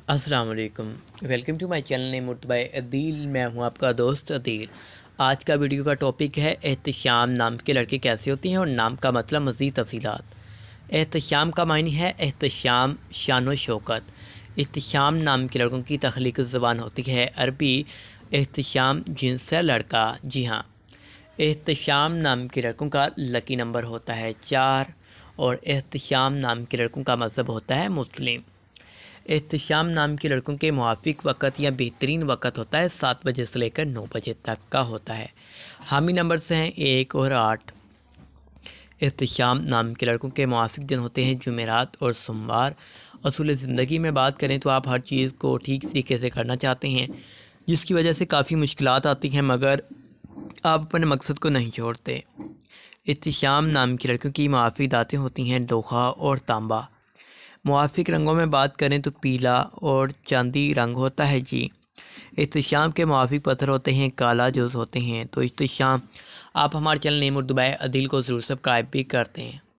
السلام علیکم، welcome to my channel name by Adeel. میں ہوں آپ کا دوست عدیل۔ آج کا ویڈیو کا ٹاپک ہے احتشام نام کے لڑکے کیسے ہوتے ہیں اور نام کا مطلب مزید تفصیلات۔ احتشام کا معنی ہے احتشام، شان و شوکت۔ احتشام نام کے لڑکوں کی تخلیقی زبان ہوتی ہے عربی احتشام، جنس سے لڑکا۔ جی ہاں، احتشام نام کے لڑکوں کا لکی نمبر ہوتا ہے 4 اور احتشام نام کے لڑکوں کا مذہب ہوتا ہے مسلم۔ احتشام نام کے لڑکوں کے موافق وقت یا بہترین وقت ہوتا ہے 7 بجے سے لے کر 9 بجے تک کا ہوتا ہے۔ حامی نمبر سے ہیں 1 اور 8۔ احتشام نام کے لڑکوں کے موافق دن ہوتے ہیں جمعرات اور سوموار۔ اصول زندگی میں بات کریں تو آپ ہر چیز کو ٹھیک طریقے سے کرنا چاہتے ہیں، جس کی وجہ سے کافی مشکلات آتی ہیں، مگر آپ اپنے مقصد کو نہیں چھوڑتے۔ احتشام نام کے لڑکوں کی موافق دھاتیں ہوتی ہیں لوہا اور تانبا۔ موافق رنگوں میں بات کریں تو پیلا اور چاندی رنگ ہوتا ہے۔ جی، احتشام کے موافق پتھر ہوتے ہیں کالا جوز ہوتے ہیں۔ تو احتشام آپ ہمارے چینل نیم بائی عدیل کو ضرور سبسکرائب بھی کرتے ہیں۔